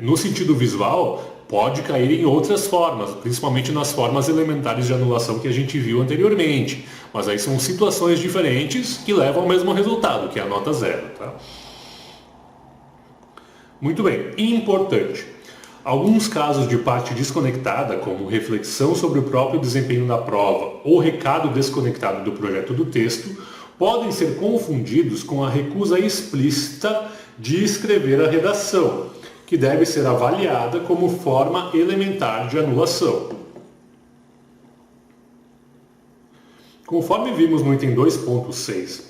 no sentido visual pode cair em outras formas, principalmente nas formas elementares de anulação que a gente viu anteriormente. Mas aí são situações diferentes que levam ao mesmo resultado, que é a nota 0. Tá? Muito bem, importante. Alguns casos de parte desconectada, como reflexão sobre o próprio desempenho da prova ou recado desconectado do projeto do texto, podem ser confundidos com a recusa explícita de escrever a redação, que deve ser avaliada como forma elementar de anulação. Conforme vimos no item 2.6,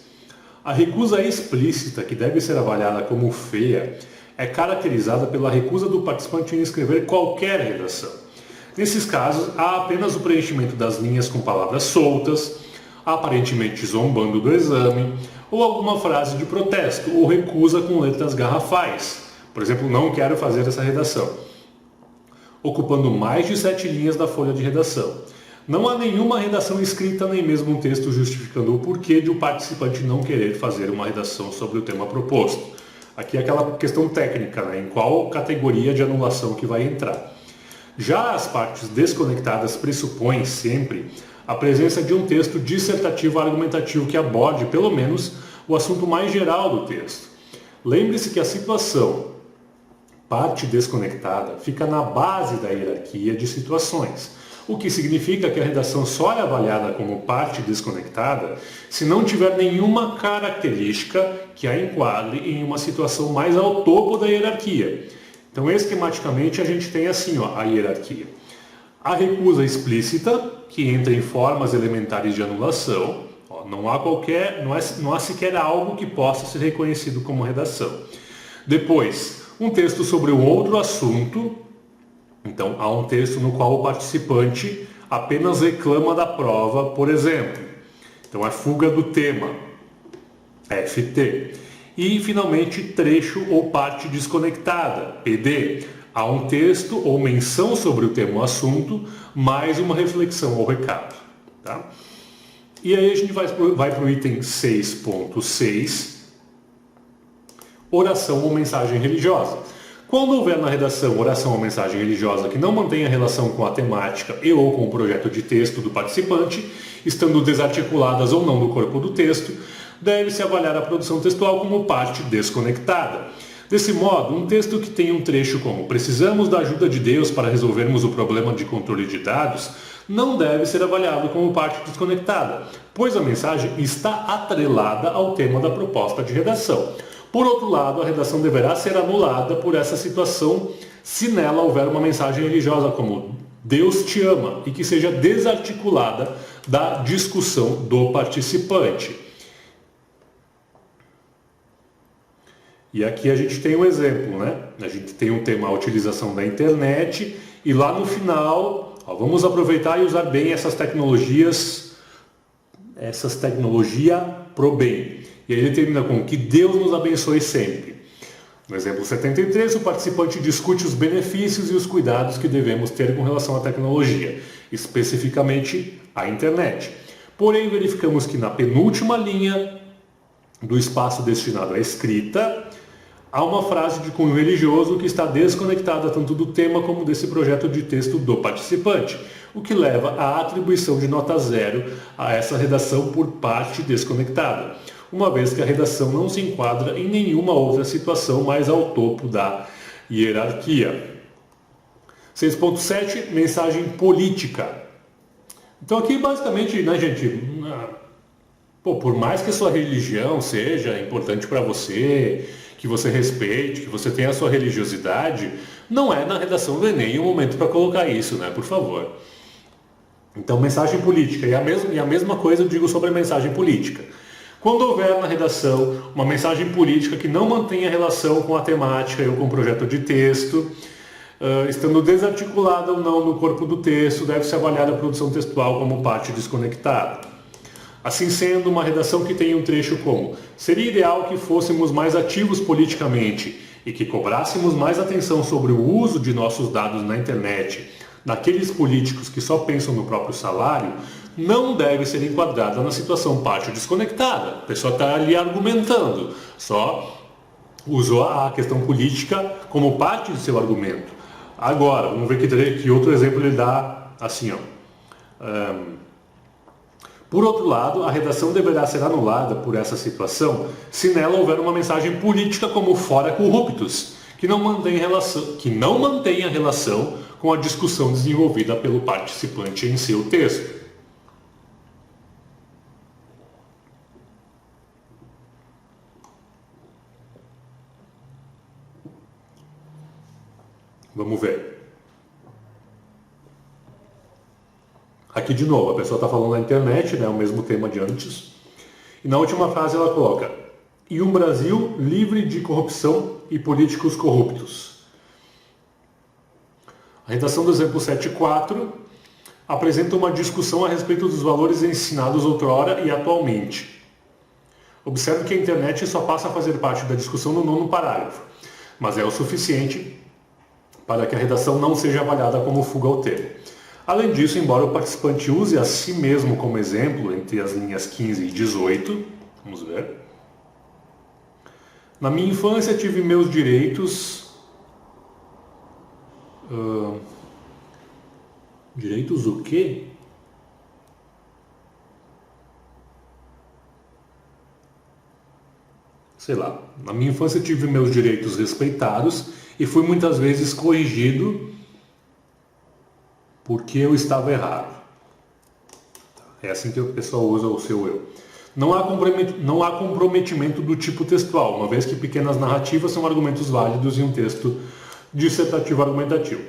a recusa explícita, que deve ser avaliada como feia, é caracterizada pela recusa do participante em escrever qualquer redação. Nesses casos, há apenas o preenchimento das linhas com palavras soltas, aparentemente zombando do exame, ou alguma frase de protesto ou recusa com letras garrafais. Por exemplo, não quero fazer essa redação, ocupando mais de 7 linhas da folha de redação. Não há nenhuma redação escrita nem mesmo um texto justificando o porquê de o participante não querer fazer uma redação sobre o tema proposto. Aqui é aquela questão técnica, né? Em qual categoria de anulação que vai entrar. Já as partes desconectadas pressupõem sempre a presença de um texto dissertativo argumentativo que aborde, pelo menos, o assunto mais geral do texto. Lembre-se que a situação parte desconectada fica na base da hierarquia de situações, o que significa que a redação só é avaliada como parte desconectada se não tiver nenhuma característica que a enquadre em uma situação mais ao topo da hierarquia. Então, esquematicamente, a gente tem assim a hierarquia. A recusa explícita, que entra em formas elementares de anulação, não há sequer algo que possa ser reconhecido como redação. Depois, um texto sobre um outro assunto. Então, há um texto no qual o participante apenas reclama da prova, por exemplo. Então, é fuga do tema, FT. E, finalmente, trecho ou parte desconectada, PD. Há um texto ou menção sobre o tema ou assunto, mais uma reflexão ou recado. Tá? E aí a gente vai para o item 6.6, oração ou mensagem religiosa. Quando houver na redação oração ou mensagem religiosa que não mantenha relação com a temática e ou com o projeto de texto do participante, estando desarticuladas ou não do corpo do texto, deve-se avaliar a produção textual como parte desconectada. Desse modo, um texto que tem um trecho como "precisamos da ajuda de Deus para resolvermos o problema de controle de dados", não deve ser avaliado como parte desconectada, pois a mensagem está atrelada ao tema da proposta de redação. Por outro lado, a redação deverá ser anulada por essa situação se nela houver uma mensagem religiosa como "Deus te ama" e que seja desarticulada da discussão do participante. E aqui a gente tem um exemplo, né? A gente tem um tema, a utilização da internet, e lá no final, vamos aproveitar e usar bem essas tecnologias pro bem. E aí ele termina com "que Deus nos abençoe sempre". No exemplo 73, o participante discute os benefícios e os cuidados que devemos ter com relação à tecnologia, especificamente a internet. Porém, verificamos que na penúltima linha do espaço destinado à escrita, há uma frase de cunho religioso que está desconectada tanto do tema como desse projeto de texto do participante, o que leva à atribuição de nota 0 a essa redação por parte desconectada, uma vez que a redação não se enquadra em nenhuma outra situação mais ao topo da hierarquia. 6.7, mensagem política. Então aqui basicamente, né, gente, por mais que a sua religião seja importante para você, que você respeite, que você tenha a sua religiosidade, não é na redação do Enem o momento para colocar isso, né, por favor. Então, mensagem política. E a mesma coisa eu digo sobre a mensagem política. Quando houver na redação uma mensagem política que não mantenha relação com a temática ou com o projeto de texto, estando desarticulada ou não no corpo do texto, deve-se avaliar a produção textual como parte desconectada. Assim sendo, uma redação que tenha um trecho como: seria ideal que fôssemos mais ativos politicamente e que cobrássemos mais atenção sobre o uso de nossos dados na internet, daqueles políticos que só pensam no próprio salário, não deve ser enquadrada na situação parte desconectada. A pessoa está ali argumentando, só usou a questão política como parte de seu argumento. Agora, vamos ver que outro exemplo ele dá assim, ó. Por outro lado, a redação deverá ser anulada por essa situação se nela houver uma mensagem política como fora corruptos, que não mantenha relação com a discussão desenvolvida pelo participante em seu texto. Vamos ver. Aqui de novo, a pessoa está falando na internet, né, o mesmo tema de antes. E na última frase ela coloca: e um Brasil livre de corrupção e políticos corruptos. A redação do exemplo 7.4 apresenta uma discussão a respeito dos valores ensinados outrora e atualmente. Observe que a internet só passa a fazer parte da discussão no 9º parágrafo, mas é o suficiente para que a redação não seja avaliada como fuga ao tema. Além disso, embora o participante use a si mesmo como exemplo entre as linhas 15 e 18, vamos ver. Na minha infância tive meus direitos... direitos o quê? Sei lá. Na minha infância tive meus direitos respeitados e fui muitas vezes corrigido porque eu estava errado. É assim que o pessoal usa o seu eu. Não há comprometimento do tipo textual, uma vez que pequenas narrativas são argumentos válidos em um texto dissertativo argumentativo.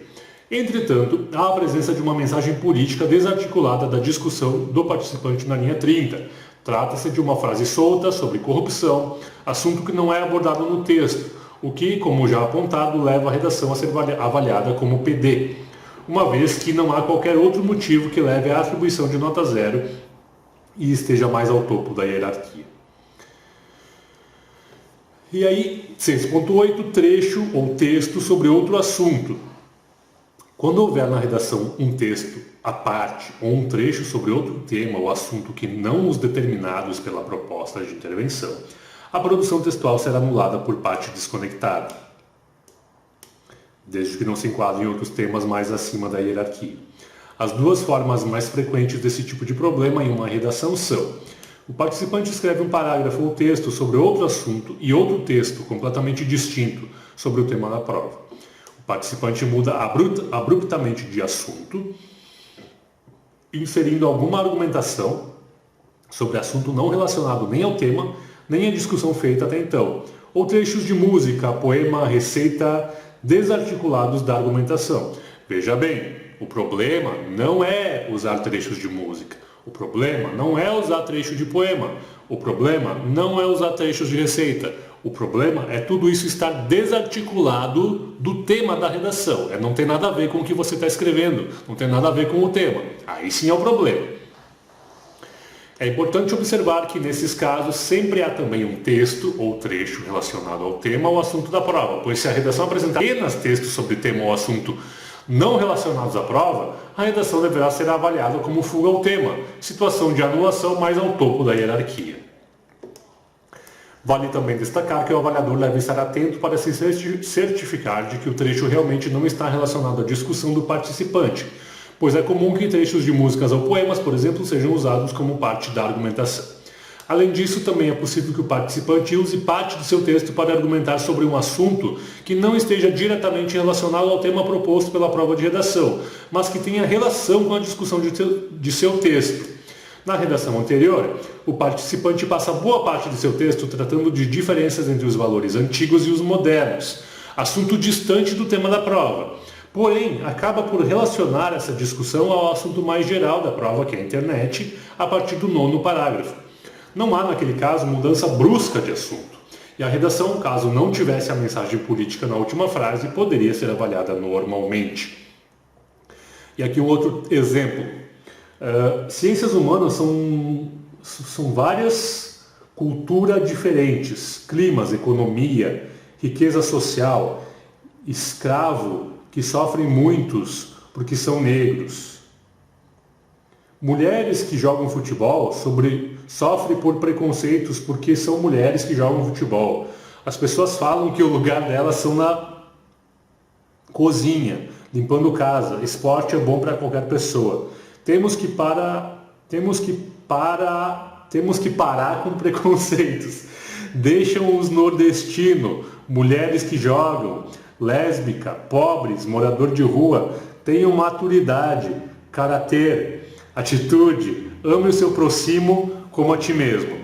Entretanto, há a presença de uma mensagem política desarticulada da discussão do participante na linha 30. Trata-se de uma frase solta sobre corrupção, assunto que não é abordado no texto, o que, como já apontado, leva a redação a ser avaliada como PD, uma vez que não há qualquer outro motivo que leve à atribuição de nota 0 e esteja mais ao topo da hierarquia. E aí, 6.8, trecho ou texto sobre outro assunto. Quando houver na redação um texto à parte ou um trecho sobre outro tema ou assunto que não os determinados pela proposta de intervenção, a produção textual será anulada por parte desconectada, desde que não se enquadre em outros temas mais acima da hierarquia. As duas formas mais frequentes desse tipo de problema em uma redação são: o participante escreve um parágrafo ou texto sobre outro assunto e outro texto completamente distinto sobre o tema da prova. O participante muda abruptamente de assunto, inserindo alguma argumentação sobre assunto não relacionado nem ao tema, nem à discussão feita até então, ou trechos de música, poema, receita desarticulados da argumentação. Veja bem, o problema não é usar trechos de música, o problema não é usar trecho de poema, o problema não é usar trechos de receita, o problema é tudo isso estar desarticulado do tema da redação, não tem nada a ver com o que você está escrevendo, não tem nada a ver com o tema, aí sim é o problema. É importante observar que nesses casos sempre há também um texto ou trecho relacionado ao tema ou assunto da prova, pois se a redação apresentar apenas textos sobre tema ou assunto não relacionados à prova, a redação deverá ser avaliada como fuga ao tema, situação de anulação mais ao topo da hierarquia. Vale também destacar que o avaliador deve estar atento para se certificar de que o trecho realmente não está relacionado à discussão do participante, pois é comum que trechos de músicas ou poemas, por exemplo, sejam usados como parte da argumentação. Além disso, também é possível que o participante use parte do seu texto para argumentar sobre um assunto que não esteja diretamente relacionado ao tema proposto pela prova de redação, mas que tenha relação com a discussão de seu texto. Na redação anterior, o participante passa boa parte de seu texto tratando de diferenças entre os valores antigos e os modernos, assunto distante do tema da prova. Porém, acaba por relacionar essa discussão ao assunto mais geral da prova, que é a internet, a partir do 9º parágrafo. Não há, naquele caso, mudança brusca de assunto. E a redação, caso não tivesse a mensagem política na última frase, poderia ser avaliada normalmente. E aqui um outro exemplo. Ciências humanas são várias culturas diferentes, climas, economia, riqueza social, escravo, que sofrem muitos porque são negros. Mulheres que jogam futebol sofrem por preconceitos porque são mulheres que jogam futebol. As pessoas falam que o lugar delas são na cozinha, limpando casa. Esporte é bom para qualquer pessoa. Temos que parar com preconceitos. Deixam os nordestinos, mulheres que jogam, lésbica, pobres, morador de rua, tenham maturidade, caráter, atitude, ame o seu próximo como a ti mesmo.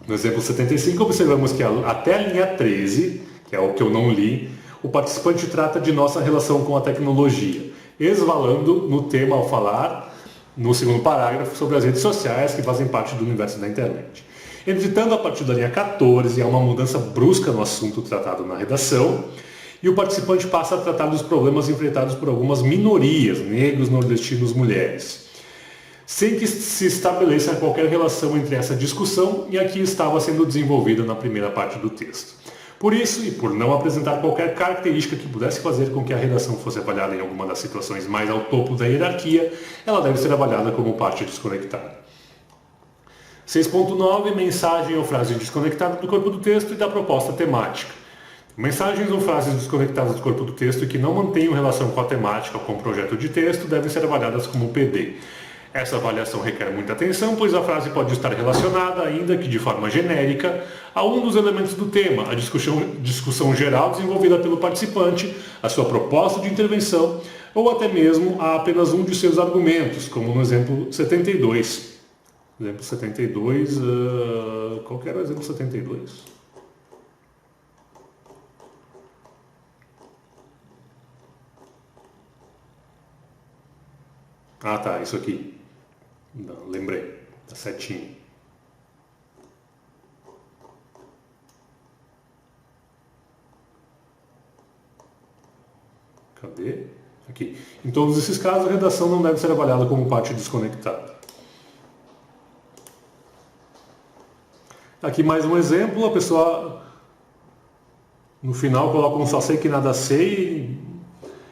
No exemplo 75, observamos que até a linha 13, que é o que eu não li, o participante trata de nossa relação com a tecnologia, esvalando no tema ao falar, no segundo parágrafo, sobre as redes sociais que fazem parte do universo da internet. Entretanto, a partir da linha 14, há uma mudança brusca no assunto tratado na redação, e o participante passa a tratar dos problemas enfrentados por algumas minorias, negros, nordestinos, mulheres, sem que se estabeleça qualquer relação entre essa discussão e a que estava sendo desenvolvida na primeira parte do texto. Por isso, e por não apresentar qualquer característica que pudesse fazer com que a redação fosse avaliada em alguma das situações mais ao topo da hierarquia, ela deve ser avaliada como parte desconectada. 6.9. Mensagem ou frase desconectada do corpo do texto e da proposta temática. Mensagens ou frases desconectadas do corpo do texto e que não mantenham relação com a temática ou com o projeto de texto devem ser avaliadas como PD. Essa avaliação requer muita atenção, pois a frase pode estar relacionada, ainda que de forma genérica, a um dos elementos do tema, a discussão geral desenvolvida pelo participante, a sua proposta de intervenção, ou até mesmo a apenas um de seus argumentos, como no exemplo 72. Exemplo 72, qual que era o exemplo 72? Ah, tá, isso aqui. Não, lembrei. Tá certinho. Cadê? Aqui. Em todos esses casos, a redação não deve ser avaliada como parte desconectada. Aqui mais um exemplo. A pessoa, no final, coloca um só sei que nada sei,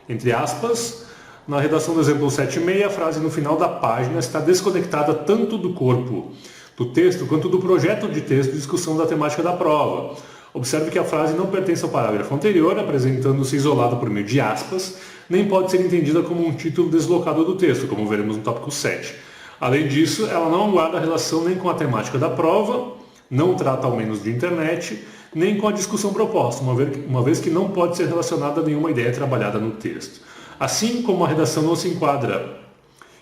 entre aspas. Na redação do exemplo 7.6, a frase no final da página está desconectada tanto do corpo do texto quanto do projeto de texto de discussão da temática da prova. Observe que a frase não pertence ao parágrafo anterior, apresentando-se isolada por meio de aspas, nem pode ser entendida como um título deslocado do texto, como veremos no tópico 7. Além disso, ela não guarda relação nem com a temática da prova, não trata ao menos de internet, nem com a discussão proposta, uma vez que não pode ser relacionada a nenhuma ideia trabalhada no texto. Assim como a redação não se enquadra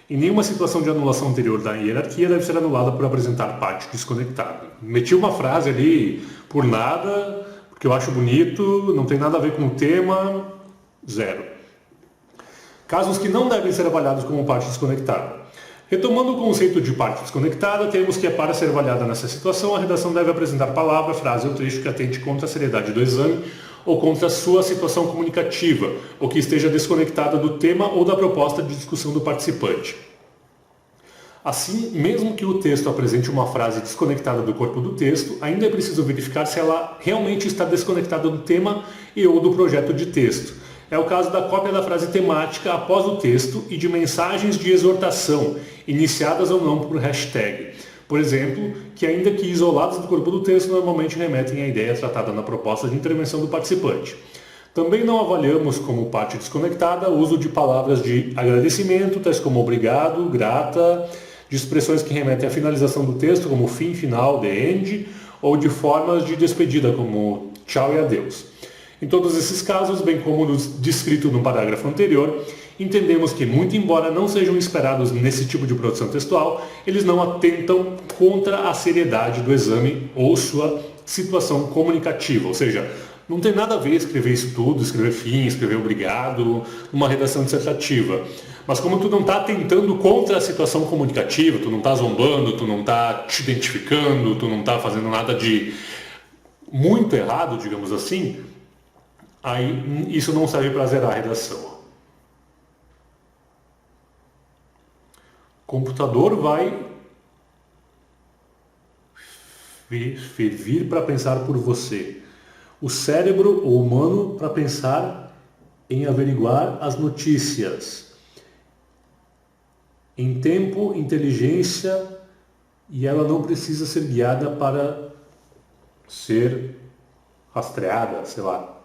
em nenhuma situação de anulação anterior da hierarquia, deve ser anulada por apresentar parte desconectada. Meti uma frase ali por nada, porque eu acho bonito, não tem nada a ver com o tema, zero. Casos que não devem ser avaliados como parte desconectada. Retomando o conceito de parte desconectada, temos que, para ser avaliada nessa situação, a redação deve apresentar palavra, frase ou trecho que atente contra a seriedade do exame ou contra a sua situação comunicativa, ou que esteja desconectada do tema ou da proposta de discussão do participante. Assim, mesmo que o texto apresente uma frase desconectada do corpo do texto, ainda é preciso verificar se ela realmente está desconectada do tema e ou do projeto de texto. É o caso da cópia da frase temática após o texto e de mensagens de exortação, iniciadas ou não por hashtag. Por exemplo, que ainda que isoladas do corpo do texto, normalmente remetem à ideia tratada na proposta de intervenção do participante. Também não avaliamos como parte desconectada o uso de palavras de agradecimento, tais como obrigado, grata, de expressões que remetem à finalização do texto, como fim, final, the end, ou de formas de despedida, como tchau e adeus. Em todos esses casos, bem como descrito no parágrafo anterior, entendemos que, muito embora não sejam esperados nesse tipo de produção textual, eles não atentam contra a seriedade do exame ou sua situação comunicativa, ou seja, Não tem nada a ver escrever isso tudo, escrever fim, escrever obrigado, numa redação dissertativa. Mas como tu não está tentando contra a situação comunicativa, tu não está zombando, tu não está te identificando, tu não está fazendo nada de muito errado, digamos assim, aí isso não serve para zerar a redação. O computador vai fervir para pensar por você. O cérebro humano para pensar em averiguar as notícias. Em tempo, inteligência, e ela não precisa ser guiada para ser rastreada, sei lá.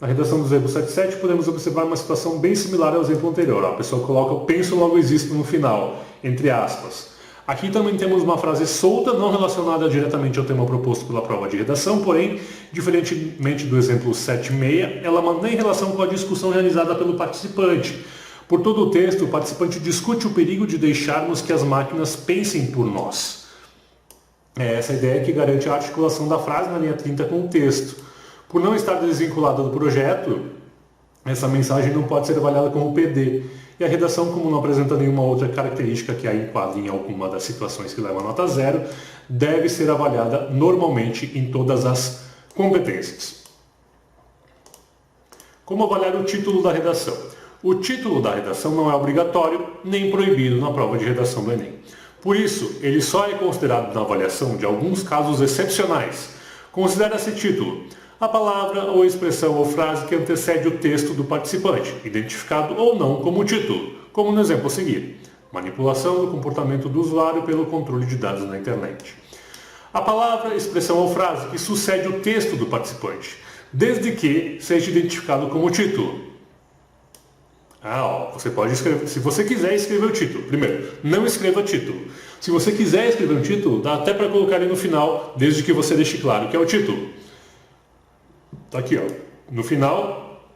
Na redação do exemplo 77 podemos observar uma situação bem similar ao exemplo anterior. A pessoa coloca "eu penso, logo existo" no final, entre aspas. Aqui também temos uma frase solta, não relacionada diretamente ao tema proposto pela prova de redação, porém, diferentemente do exemplo 7.6, ela mantém relação com a discussão realizada pelo participante. Por todo o texto, o participante discute o perigo de deixarmos que as máquinas pensem por nós. É essa ideia que garante a articulação da frase na linha 30 com o texto. Por não estar desvinculada do projeto, essa mensagem não pode ser avaliada como PD. E a redação, como não apresenta nenhuma outra característica que a enquadre em alguma das situações que levam a nota 0, deve ser avaliada normalmente em todas as competências. Como avaliar o título da redação? O título da redação não é obrigatório nem proibido na prova de redação do Enem. Por isso, ele só é considerado na avaliação de alguns casos excepcionais. Considera-se título a palavra ou expressão ou frase que antecede o texto do participante, identificado ou não como título, como no exemplo a seguir. Manipulação do comportamento do usuário pelo controle de dados na internet. A palavra, expressão ou frase que sucede o texto do participante, desde que seja identificado como título. Você pode escrever, se você quiser escrever o título. Primeiro, não escreva título. Se você quiser escrever um título, dá até para colocar ali no final, desde que você deixe claro que é o título. Está aqui, no final,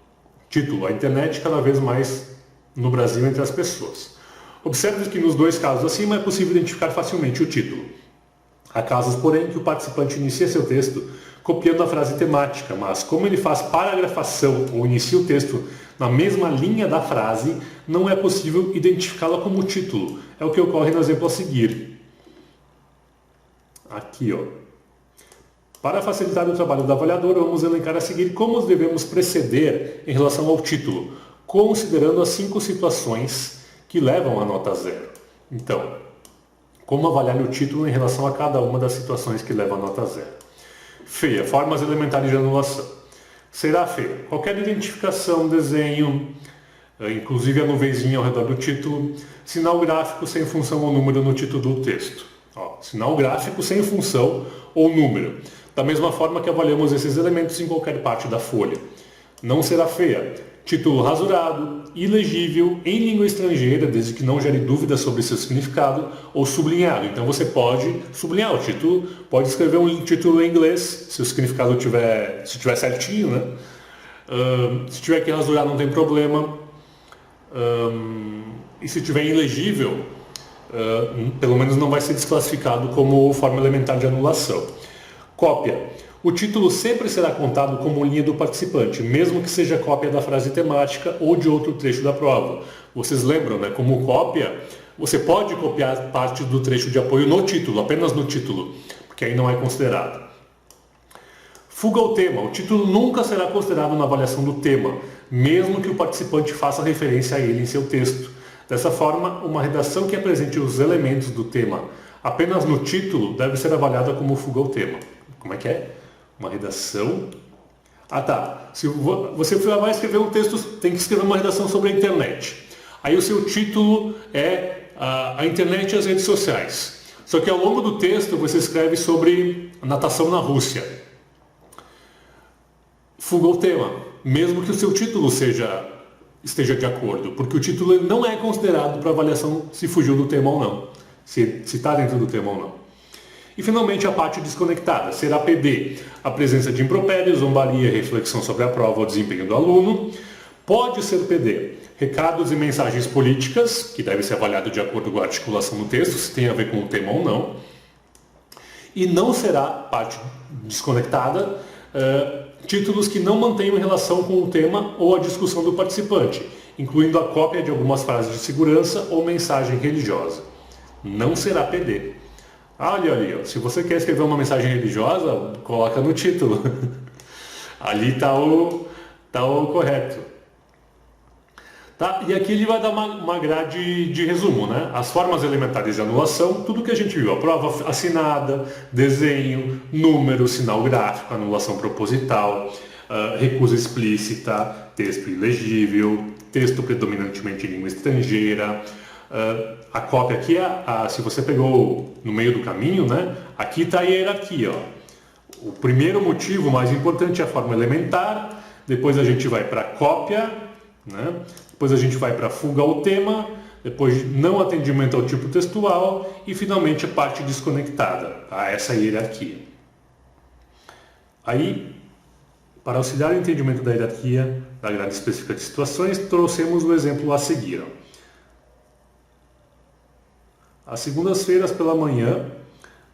título, a internet cada vez mais no Brasil entre as pessoas. Observe que nos dois casos acima é possível identificar facilmente o título. Há casos, porém, que o participante inicia seu texto copiando a frase temática, mas como ele faz paragrafação ou inicia o texto na mesma linha da frase, não é possível identificá-la como título. É o que ocorre no exemplo a seguir. Aqui, Para facilitar o trabalho do avaliador, vamos elencar a seguir como devemos proceder em relação ao título, considerando as 5 situações que levam a nota 0. Então, como avaliar o título em relação a cada uma das situações que levam a nota 0. Feia, formas elementares de anulação. Será feia qualquer identificação, desenho, inclusive a nuvenzinha ao redor do título, sinal gráfico sem função ou número no título do texto. Sinal gráfico sem função ou número. Da mesma forma que avaliamos esses elementos em qualquer parte da folha. Não será feia. Título rasurado, ilegível, em língua estrangeira, desde que não gere dúvidas sobre seu significado, ou sublinhado. Então você pode sublinhar o título, pode escrever um título em inglês, se o significado tiver certinho, né? Se tiver que rasurar não tem problema. E se tiver ilegível, pelo menos não vai ser desclassificado como forma elementar de anulação. Cópia. O título sempre será contado como linha do participante, mesmo que seja cópia da frase temática ou de outro trecho da prova. Vocês lembram, né? Como cópia, você pode copiar parte do trecho de apoio no título, apenas no título, porque aí não é considerado. Fuga ao tema. O título nunca será considerado na avaliação do tema, mesmo que o participante faça referência a ele em seu texto. Dessa forma, uma redação que apresente os elementos do tema apenas no título deve ser avaliada como fuga ao tema. Como é que é? Uma redação... Se você vai escrever um texto, tem que escrever uma redação sobre a internet. Aí o seu título é a internet e as redes sociais. Só que ao longo do texto você escreve sobre natação na Rússia. Fuga ao tema, mesmo que o seu título esteja de acordo, porque o título não é considerado para avaliação se fugiu do tema ou não, se está dentro do tema ou não. E finalmente a parte desconectada, será PD, a presença de impropérios, zombaria, reflexão sobre a prova ou desempenho do aluno. Pode ser PD, recados e mensagens políticas, que deve ser avaliado de acordo com a articulação do texto, se tem a ver com o tema ou não. E não será parte desconectada títulos que não mantenham relação com o tema ou a discussão do participante, incluindo a cópia de algumas frases de segurança ou mensagem religiosa. Não será PD. Olha ali, ó, se você quer escrever uma mensagem religiosa, coloca no título. Ali está o correto. Tá? E aqui ele vai dar uma grade de resumo, né? As formas elementares de anulação, tudo que a gente viu, a prova assinada, desenho, número, sinal gráfico, anulação proposital, recusa explícita, texto ilegível, texto predominantemente em língua estrangeira. A cópia aqui, se você pegou no meio do caminho, né? Aqui está a hierarquia. Ó. O primeiro motivo mais importante é a forma elementar, depois a gente vai para a cópia, né? Depois a gente vai para fuga ao tema, depois não atendimento ao tipo textual e finalmente a parte desconectada, tá? Essa hierarquia. Aí, para auxiliar o entendimento da hierarquia da grade específica de situações, trouxemos o exemplo a seguir. Ó. Às segundas-feiras pela manhã,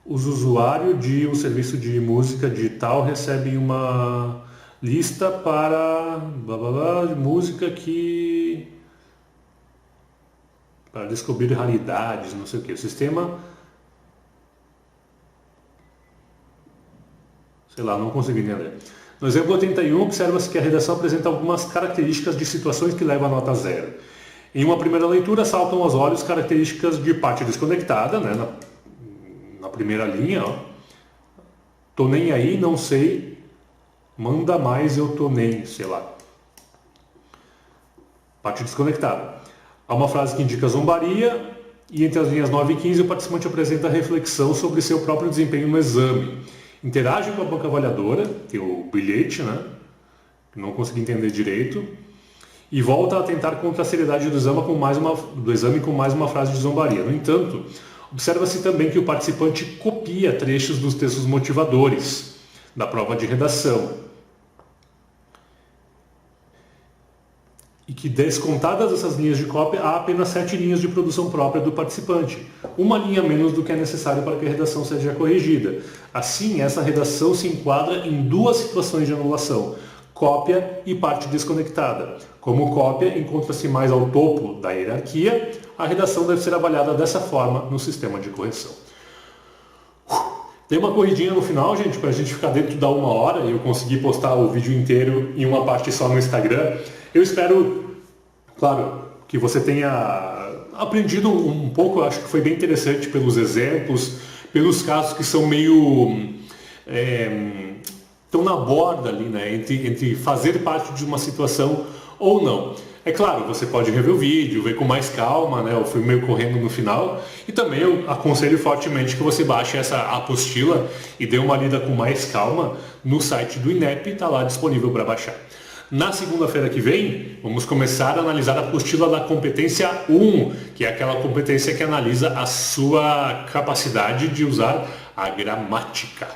os usuários de um serviço de música digital recebem uma lista para de música para descobrir raridades, não sei o que. O sistema, sei lá, não consegui entender. No exemplo 81, observa-se que a redação apresenta algumas características de situações que levam a nota 0. Em uma primeira leitura, saltam aos olhos características de parte desconectada, né? Na primeira linha, ó. Tô nem aí, não sei, manda mais, eu tô nem, sei lá. Parte desconectada. Há uma frase que indica zombaria e entre as linhas 9 e 15 o participante apresenta reflexão sobre seu próprio desempenho no exame. Interage com a banca avaliadora, que é o bilhete, né? Que não consegui entender direito. E volta a atentar contra a seriedade do exame com mais uma frase de zombaria. No entanto, observa-se também que o participante copia trechos dos textos motivadores da prova de redação. E que, descontadas essas linhas de cópia, há apenas 7 linhas de produção própria do participante. Uma linha menos do que é necessário para que a redação seja corrigida. Assim, essa redação se enquadra em 2 situações de anulação: cópia e parte desconectada. Como cópia encontra-se mais ao topo da hierarquia, a redação deve ser avaliada dessa forma no sistema de correção. Tem uma corridinha no final, gente, para a gente ficar dentro da 1 hora e eu conseguir postar o vídeo inteiro em uma parte só no Instagram. Eu espero, claro, que você tenha aprendido um pouco. Eu acho que foi bem interessante pelos exemplos, pelos casos que são meio... estão na borda ali, né, entre fazer parte de uma situação ou não. É claro, você pode rever o vídeo, ver com mais calma, né? Eu fui meio correndo no final. E também eu aconselho fortemente que você baixe essa apostila e dê uma lida com mais calma no site do INEP, está lá disponível para baixar. Na segunda-feira que vem, vamos começar a analisar a apostila da competência 1, que é aquela competência que analisa a sua capacidade de usar a gramática.